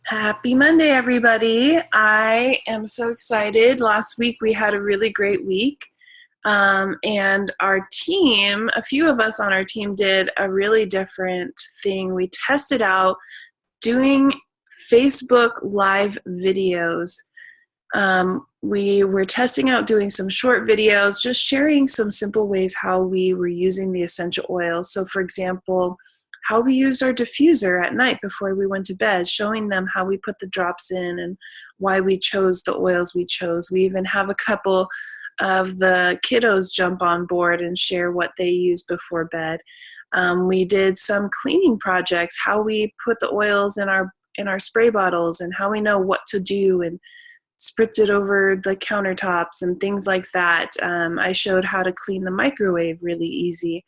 Happy Monday, everybody. I am so excited. Last week we had a really great week. And our team, a few of us on our team, did a really different thing. We tested out doing Facebook Live videos. We were testing out doing some short videos, just sharing some simple ways how we were using the essential oils. So, for example, how we used our diffuser at night before we went to bed, showing them how we put the drops in and why we chose the oils we chose. We even have a couple of the kiddos jump on board and share what they use before bed. We did some cleaning projects, how we put the oils in our spray bottles and how we know what to do and spritz it over the countertops and things like that. I showed how to clean the microwave really easy.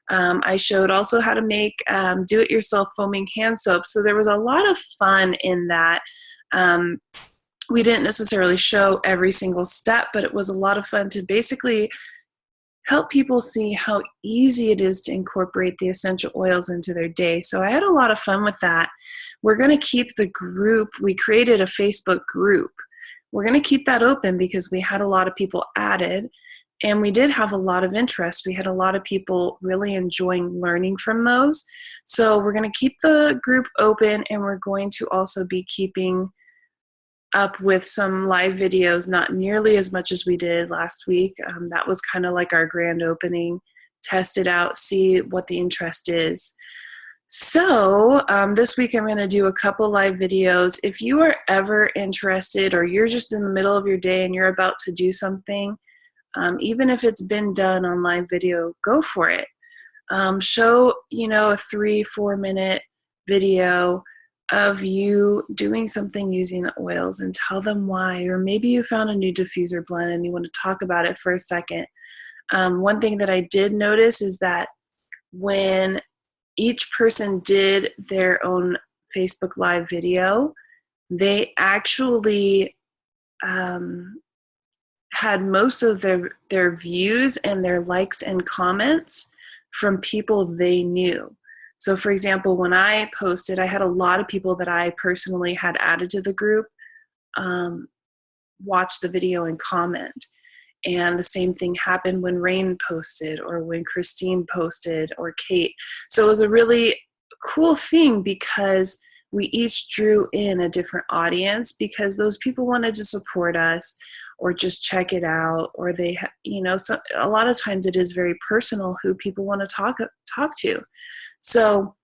I showed also how to make do-it-yourself foaming hand soap. So there was a lot of fun in that. We didn't necessarily show every single step, but it was a lot of fun to basically help people see how easy it is to incorporate the essential oils into their day. So I had a lot of fun with that. We're going to keep the group. We created a Facebook group. We're going to keep that open because we had a lot of people added. And we did have a lot of interest. We had a lot of people really enjoying learning from those. So we're going to keep the group open, and we're going to also be keeping up with some live videos, not nearly as much as we did last week. That was kind of like our grand opening, test it out, see what the interest is. So this week I'm going to do a couple live videos. If you are ever interested, or you're just in the middle of your day and you're about to do something, even if it's been done on live video, go for it. Show, a 3-4 minute video of you doing something using the oils and tell them why. Or maybe you found a new diffuser blend and you want to talk about it for a second. One thing that I did notice is that when each person did their own Facebook Live video, they actually had most of their views and their likes and comments from people they knew. So for example, when I posted, I had a lot of people that I personally had added to the group watch the video and comment. And the same thing happened when Rain posted, or when Christine posted, or Kate. So it was a really cool thing because we each drew in a different audience, because those people wanted to support us or just check it out, or they, a lot of times it is very personal who people want to talk to. So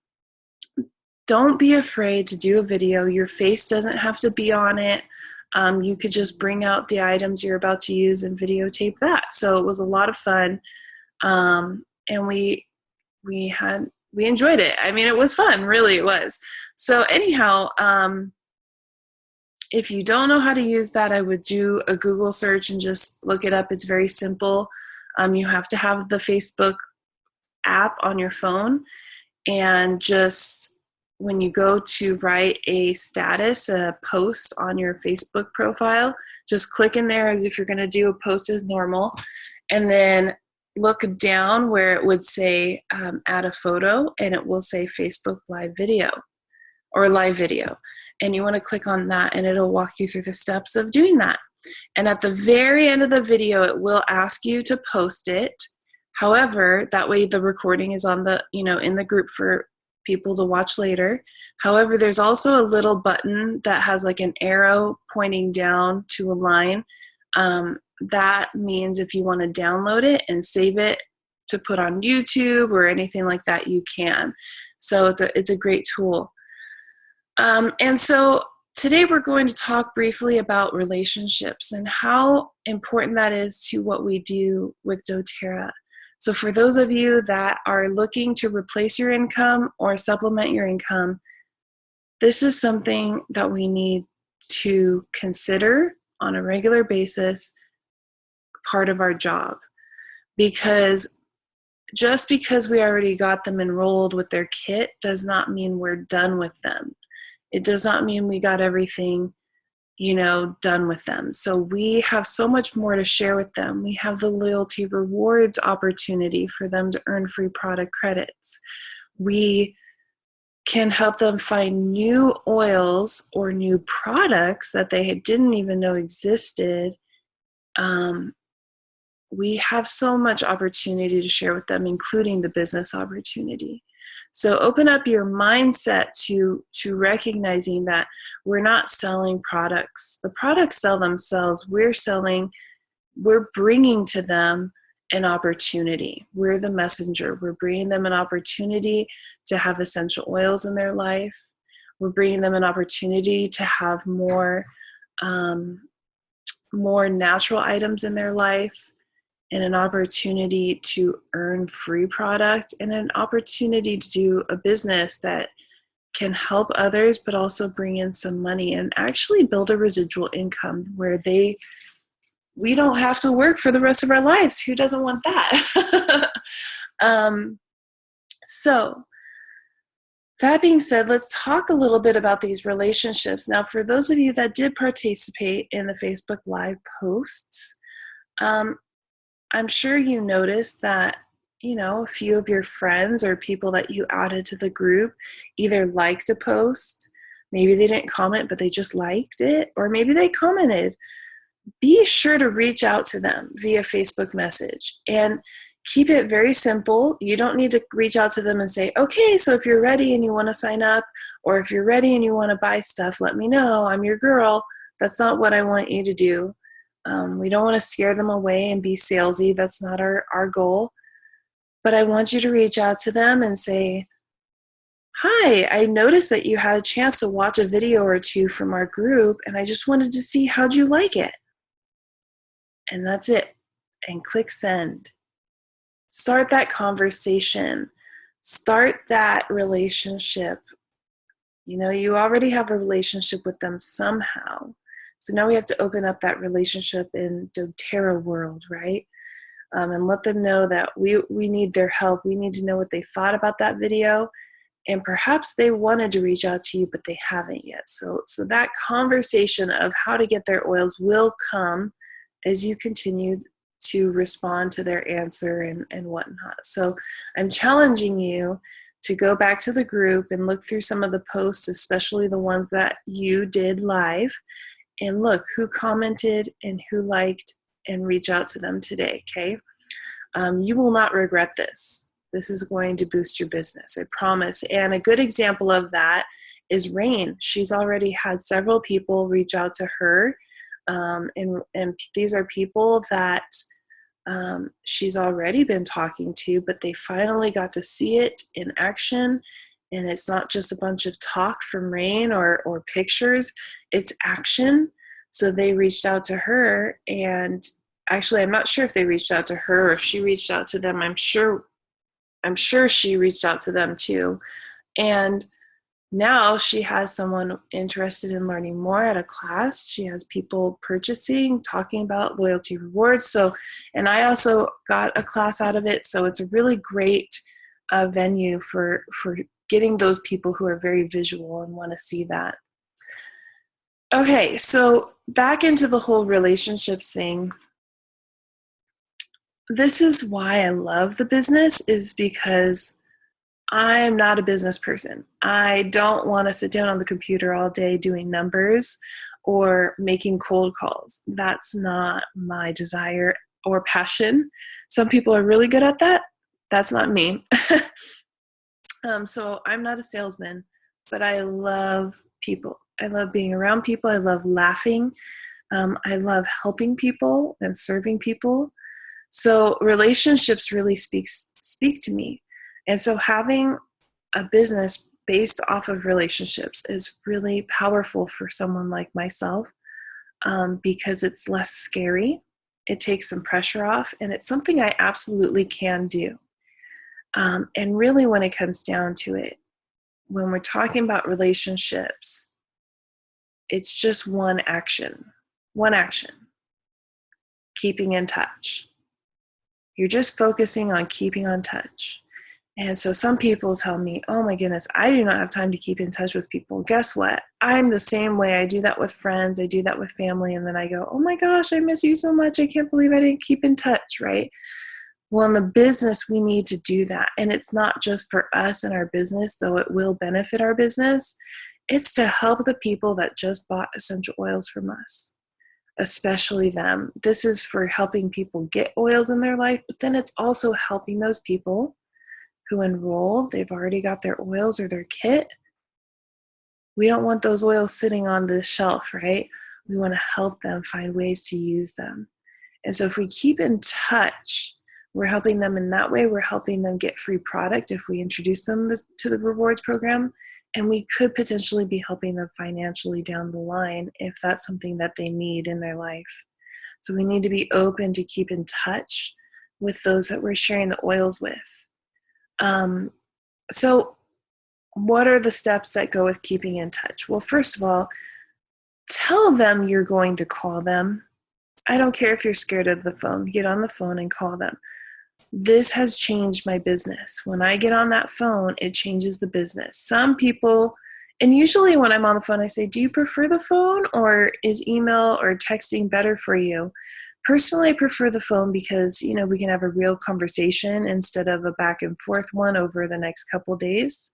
don't be afraid to do a video. Your face doesn't have to be on it. You could just bring out the items you're about to use and videotape that. So it was a lot of fun, and we enjoyed it. I mean, it was fun, really, it was. So anyhow, if you don't know how to use that, I would do a Google search and just look it up. It's very simple. You have to have the Facebook app on your phone, and just when you go to write a status, a post on your Facebook profile, just click in there as if you're going to do a post as normal, and then look down where it would say add a photo, and it will say Facebook Live video or live video. And you want to click on that, and it'll walk you through the steps of doing that. And at the very end of the video, it will ask you to post it. However, that way the recording is on the, in the group for people to watch later. However, there's also a little button that has like an arrow pointing down to a line. That means if you want to download it and save it to put on YouTube or anything like that, you can. So it's a great tool. And so today we're going to talk briefly about relationships and how important that is to what we do with doTERRA. So for those of you that are looking to replace your income or supplement your income, this is something that we need to consider on a regular basis, part of our job. Because just because we already got them enrolled with their kit does not mean we're done with them. It does not mean we got everything, done with them. So we have so much more to share with them. We have the loyalty rewards opportunity for them to earn free product credits. We can help them find new oils or new products that they didn't even know existed. We have so much opportunity to share with them, including the business opportunity. So open up your mindset to recognizing that we're not selling products. The products sell themselves. We're bringing to them an opportunity. We're the messenger. We're bringing them an opportunity to have essential oils in their life. We're bringing them an opportunity to have more natural items in their life, and an opportunity to earn free product, and an opportunity to do a business that can help others but also bring in some money and actually build a residual income where we don't have to work for the rest of our lives. Who doesn't want that? So that being said, let's talk a little bit about these relationships. Now, for those of you that did participate in the Facebook Live posts, I'm sure you noticed that, a few of your friends or people that you added to the group either liked a post, maybe they didn't comment, but they just liked it, or maybe they commented. Be sure to reach out to them via Facebook message and keep it very simple. You don't need to reach out to them and say, okay, so if you're ready and you want to sign up, or if you're ready and you want to buy stuff, let me know. I'm your girl. That's not what I want you to do. We don't want to scare them away and be salesy. That's not our goal. But I want you to reach out to them and say, hi, I noticed that you had a chance to watch a video or two from our group, and I just wanted to see how'd you like it. And that's it. And click send. Start that conversation. Start that relationship. You already have a relationship with them somehow. So now we have to open up that relationship in doTERRA world, right? And let them know that we need their help. We need to know what they thought about that video. And perhaps they wanted to reach out to you, but they haven't yet. So that conversation of how to get their oils will come as you continue to respond to their answer and whatnot. So I'm challenging you to go back to the group and look through some of the posts, especially the ones that you did live, and look who commented and who liked, and reach out to them today, okay? You will not regret this. This is going to boost your business, I promise. And a good example of that is Rain. She's already had several people reach out to her, and these are people that she's already been talking to, but they finally got to see it in action. And it's not just a bunch of talk from Rain or pictures, it's action. So they reached out to her, and actually I'm not sure if they reached out to her or if she reached out to them. I'm sure she reached out to them too. And now she has someone interested in learning more at a class. She has people purchasing, talking about loyalty rewards. So, and I also got a class out of it. So it's a really great venue for getting those people who are very visual and want to see that. Okay, so back into the whole relationships thing. This is why I love the business, is because I'm not a business person. I don't want to sit down on the computer all day doing numbers or making cold calls. That's not my desire or passion. Some people are really good at that. That's not me. So I'm not a salesman, but I love people. I love being around people. I love laughing. I love helping people and serving people. So relationships really speak to me. And so having a business based off of relationships is really powerful for someone like myself, because it's less scary. It takes some pressure off, and it's something I absolutely can do. And really, when it comes down to it, when we're talking about relationships, it's just one action, keeping in touch. You're just focusing on keeping on touch. And so some people tell me, oh my goodness, I do not have time to keep in touch with people. Guess what? I'm the same way. I do that with friends. I do that with family. And then I go, oh my gosh, I miss you so much. I can't believe I didn't keep in touch, right? Well, in the business, we need to do that. And it's not just for us and our business, though it will benefit our business. It's to help the people that just bought essential oils from us, especially them. This is for helping people get oils in their life, but then it's also helping those people who enroll. They've already got their oils or their kit. We don't want those oils sitting on the shelf, right? We want to help them find ways to use them. And so if we keep in touch, we're helping them in that way. We're helping them get free product if we introduce them to the rewards program. And we could potentially be helping them financially down the line if that's something that they need in their life. So we need to be open to keep in touch with those that we're sharing the oils with. So what are the steps that go with keeping in touch? Well, first of all, tell them you're going to call them. I don't care if you're scared of the phone. Get on the phone and call them. This has changed my business. When I get on that phone, it changes the business. Some people, and usually when I'm on the phone, I say, do you prefer the phone, or is email or texting better for you? Personally, I prefer the phone because, we can have a real conversation instead of a back and forth one over the next couple days.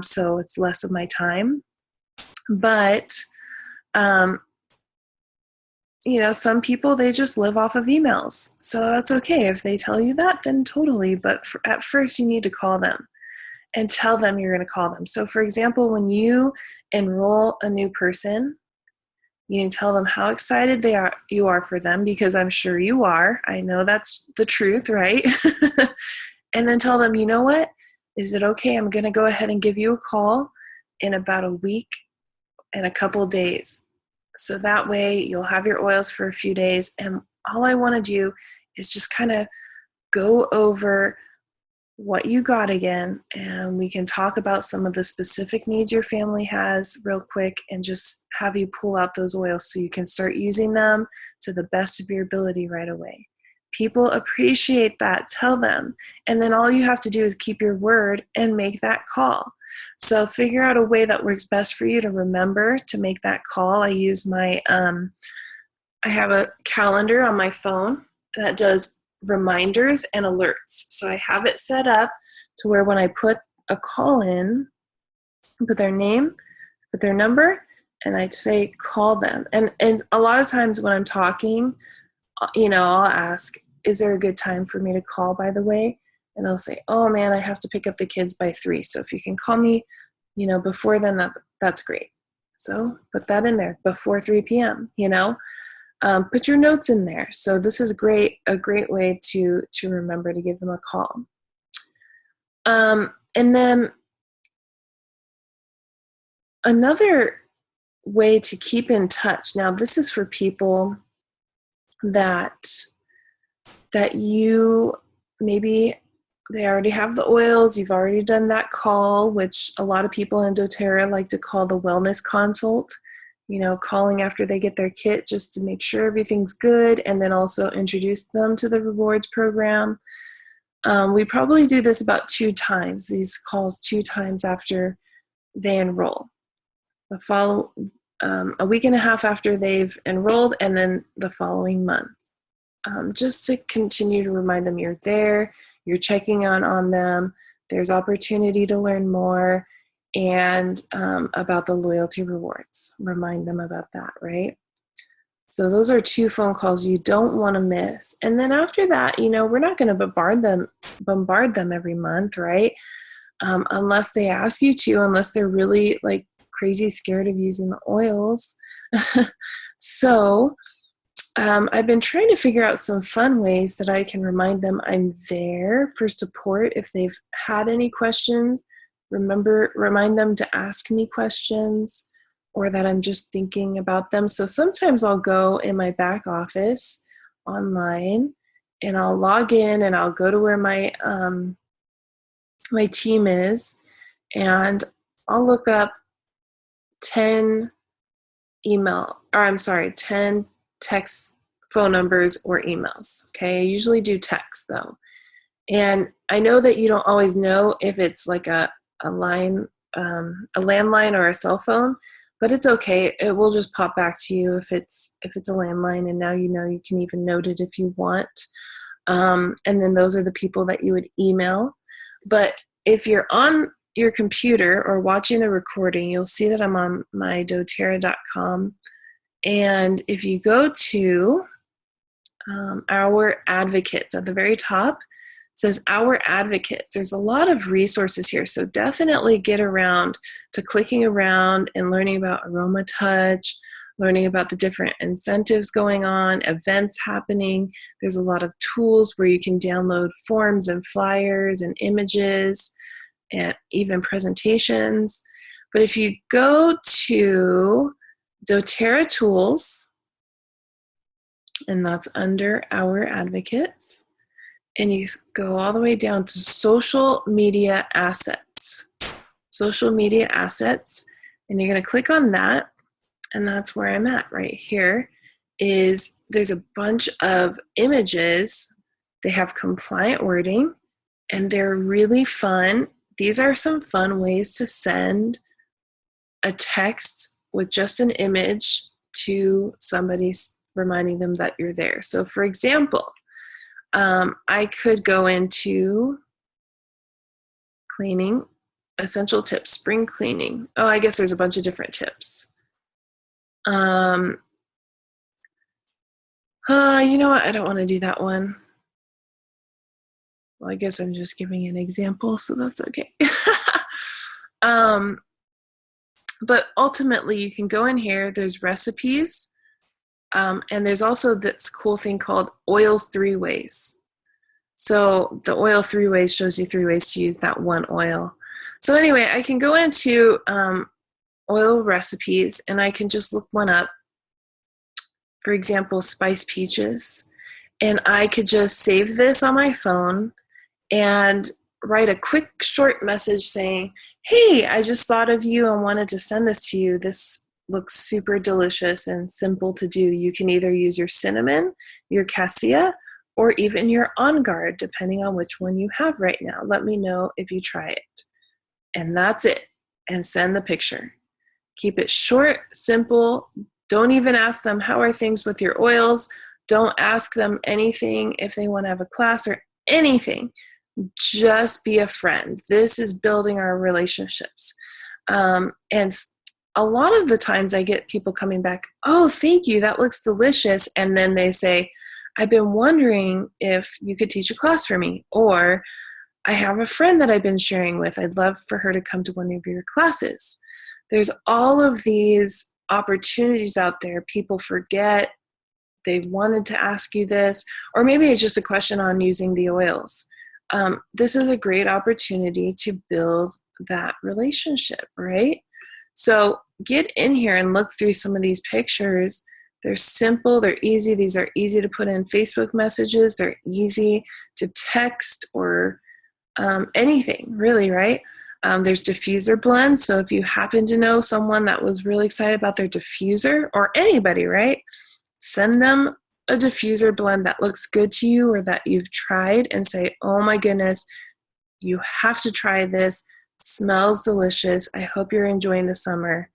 So it's less of my time. But, some people, they just live off of emails. So that's okay. If they tell you that, then totally. But at first, you need to call them and tell them you're going to call them. So for example, when you enroll a new person, you can tell them how excited you are for them, because I'm sure you are. I know that's the truth, right? And then tell them, you know what? Is it okay? I'm going to go ahead and give you a call in about a week and a couple days. So that way you'll have your oils for a few days. And all I want to do is just kind of go over what you got again. And we can talk about some of the specific needs your family has real quick, and just have you pull out those oils so you can start using them to the best of your ability right away. People appreciate that. Tell them. And then all you have to do is keep your word and make that call. So figure out a way that works best for you to remember to make that call. I use I have a calendar on my phone that does reminders and alerts. So I have it set up to where when I put a call in, I put their name, put their number, and I say call them. And a lot of times when I'm talking, I'll ask, is there a good time for me to call, by the way? And they'll say, oh man, I have to pick up the kids by 3. So if you can call me, before then, that's great. So put that in there, before 3 p.m., put your notes in there. So this is a great way to remember to give them a call. And then another way to keep in touch. Now, this is for people that you maybe they already have the oils, you've already done that call, which a lot of people in doTERRA like to call the wellness consult, calling after they get their kit just to make sure everything's good, and then also introduce them to the rewards program. We probably do this about 2 times, these calls 2 times after they enroll. A week and a half after they've enrolled, and then the following month. Just to continue to remind them you're there, you're checking on them, there's opportunity to learn more, and about the loyalty rewards. Remind them about that, right? So those are 2 phone calls you don't want to miss. And then after that, we're not going to bombard them every month, right? Unless they ask you to, unless they're really like crazy scared of using the oils. So I've been trying to figure out some fun ways that I can remind them I'm there for support if they've had any questions. Remind them to ask me questions, or that I'm just thinking about them. So sometimes I'll go in my back office online and I'll log in and I'll go to where my team is, and I'll look up 10 text phone numbers or emails. Okay, I usually do text though. And I know that you don't always know if it's like a line, a landline or a cell phone, but it's okay. It will just pop back to you if it's a landline, and now you can even note it if you want. And then those are the people that you would email. But if you're on your computer or watching the recording, you'll see that I'm on my doTERRA.com. And if you go to Our Advocates at the very top, it says Our Advocates. There's a lot of resources here, so definitely get around to clicking around and learning about AromaTouch, learning about the different incentives going on, events happening. There's a lot of tools where you can download forms and flyers and images and even presentations. But if you go to doTERRA Tools, and that's under Our Advocates, and you go all the way down to Social Media Assets. Social Media Assets, and you're going to click on that, and that's where I'm at right here. There's a bunch of images. They have compliant wording, and they're really fun. These are some fun ways to send a text with just an image to somebody, reminding them that you're there. So for example, I could go into cleaning, essential tips, spring cleaning. Oh, I guess there's a bunch of different tips. You know what? I don't want to do that one. Well, I guess I'm just giving an example, so that's okay. But ultimately, you can go in here. There's recipes. And there's also this cool thing called Oils 3 Ways. So the Oil 3 Ways shows you 3 ways to use that one oil. So anyway, I can go into oil recipes, and I can just look one up. For example, spice peaches. And I could just save this on my phone and write a quick short message saying, hey, I just thought of you and wanted to send this to you. This looks super delicious and simple to do. You can either use your cinnamon, your cassia, or even your On Guard, depending on which one you have right now. Let me know if you try it. And that's it. And send the picture. Keep it short, simple. Don't even ask them, how are things with your oils? Don't ask them anything if they want to have a class or anything. Just be a friend. This is building our relationships. And a lot of the times I get people coming back, oh, thank you, that looks delicious. And then they say, I've been wondering if you could teach a class for me. Or I have a friend that I've been sharing with. I'd love for her to come to one of your classes. There's all of these opportunities out there. People forget they've wanted to ask you this, or maybe it's just a question on using the oils. This is a great opportunity to build that relationship, right? So get in here and look through some of these pictures. They're simple, they're easy. These are easy to put in Facebook messages. They're easy to text or anything, really, right? There's diffuser blends. So if you happen to know someone that was really excited about their diffuser, or anybody, right? Send them a diffuser blend that looks good to you or that you've tried and say, oh my goodness, you have to try this. Smells delicious. I hope you're enjoying the summer.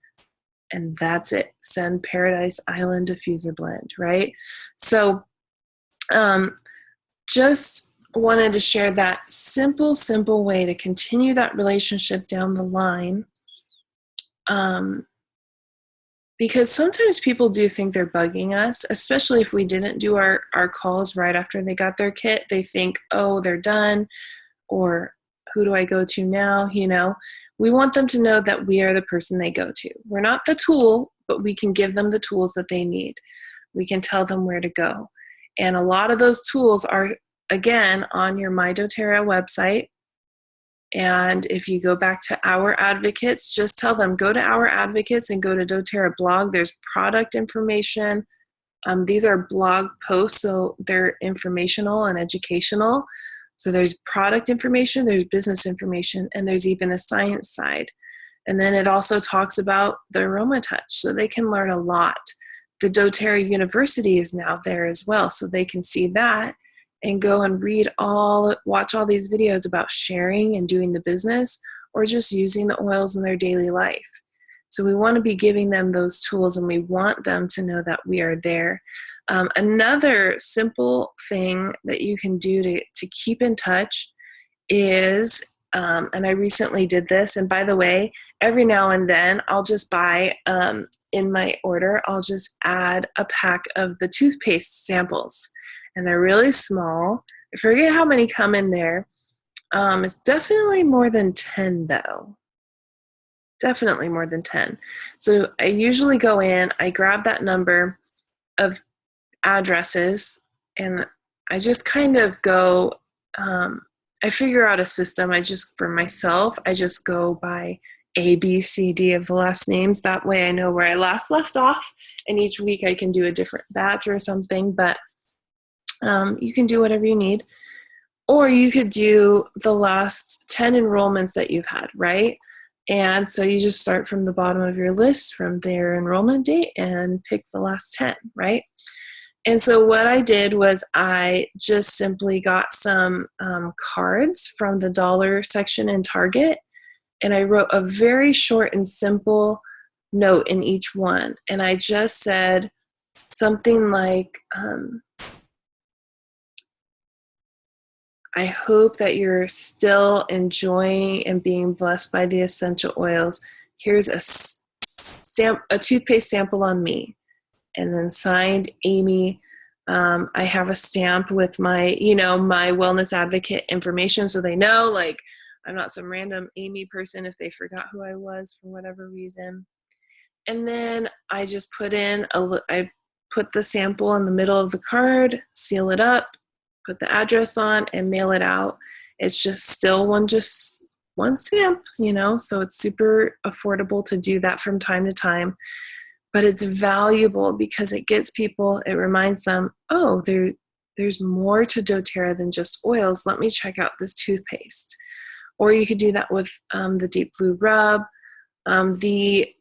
And that's it. Send Paradise Island diffuser blend, right? So just wanted to share that simple way to continue that relationship down the line. Because sometimes people do think they're bugging us, especially if we didn't do our calls right after they got their kit. They think, oh, they're done, or who do I go to now? You know, we want them to know that we are the person they go to. We're not the tool, but we can give them the tools that they need. We can tell them where to go. And a lot of those tools are, again, on your My doTERRA website. And if you go back to Our Advocates, just tell them, go to Our Advocates and go to doTERRA blog. There's product information. These are blog posts, so they're informational and educational. So there's product information, there's business information, and there's even a science side. And then it also talks about the AromaTouch, so they can learn a lot. The doTERRA University is now there as well, so they can see that and go and watch all these videos about sharing and doing the business, or just using the oils in their daily life. So we want to be giving them those tools, and we want them to know that we are there. Another simple thing that you can do to keep in touch is, and I recently did this, and by the way, every now and then I'll just buy, in my order, I'll just add a pack of the toothpaste samples, and they're really small. I forget how many come in there. It's definitely more than 10 though. Definitely more than 10. So I usually go in, I grab that number of addresses, and I just kind of go, I figure out a system. For myself, I just go by A, B, C, D of the last names. That way I know where I last left off, and each week I can do a different batch or something, but you can do whatever you need. Or you could do the last 10 enrollments that you've had, right? And so you just start from the bottom of your list from their enrollment date and pick the last 10, right? And so what I did was I just simply got some cards from the dollar section in Target, and I wrote a very short and simple note in each one. And I just said something like, I hope that you're still enjoying and being blessed by the essential oils. Here's a toothpaste sample on me. And then signed Amy. I have a stamp with my, my wellness advocate information, so they know, like, I'm not some random Amy person if they forgot who I was for whatever reason. And then I just I put the sample in the middle of the card, seal it up, put the address on, and mail it out. It's just still one stamp, so it's super affordable to do that from time to time. But it's valuable because it reminds them, oh, there's more to doTERRA than just oils. Let me check out this toothpaste. Or you could do that with the Deep Blue Rub. The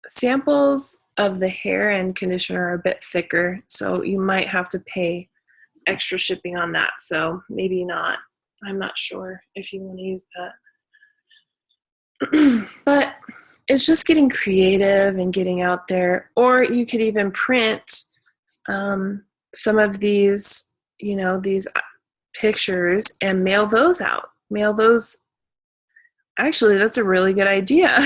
samples of the hair and conditioner are a bit thicker, so you might have to pay extra shipping on that. So maybe not. I'm not sure if you want to use that. But it's just getting creative and getting out there. Or you could even print some of these, these pictures and mail those out. Actually, that's a really good idea.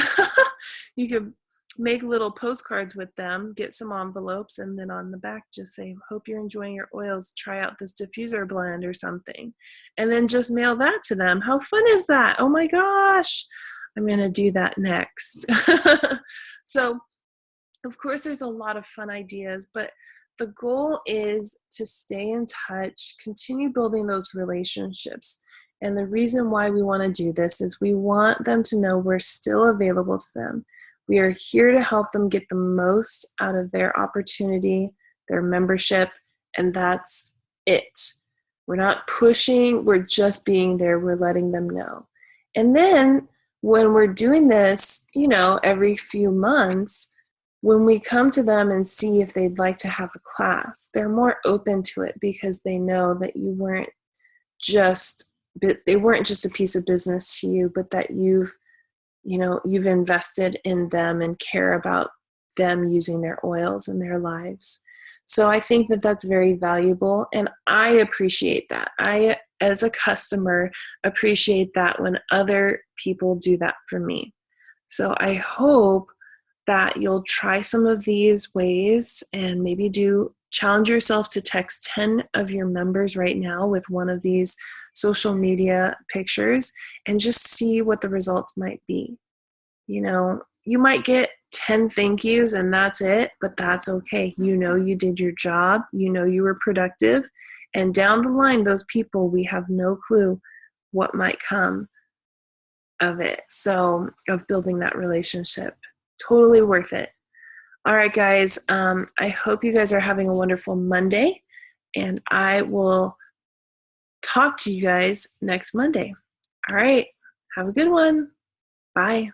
You could make little postcards with them, get some envelopes, and then on the back just say, hope you're enjoying your oils, try out this diffuser blend or something. And then just mail that to them. How fun is that? Oh my gosh. I'm going to do that next. So, of course, there's a lot of fun ideas, but the goal is to stay in touch, continue building those relationships. And the reason why we want to do this is we want them to know we're still available to them. We are here to help them get the most out of their opportunity, their membership, and that's it. We're not pushing, we're just being there, we're letting them know. And then when we're doing this, every few months, when we come to them and see if they'd like to have a class, they're more open to it because they know that they weren't just a piece of business to you, but that you've invested in them and care about them using their oils in their lives. So I think that that's very valuable, and I appreciate that. I, as a customer, appreciate that when other people do that for me. So I hope that you'll try some of these ways and maybe challenge yourself to text 10 of your members right now with one of these social media pictures and just see what the results might be. You might get 10 thank yous and that's it, but that's okay. You did your job. You were productive. And down the line, those people, we have no clue what might come of it. So, of building that relationship. Totally worth it. All right, guys. I hope you guys are having a wonderful Monday, and I will talk to you guys next Monday. All right. Have a good one. Bye.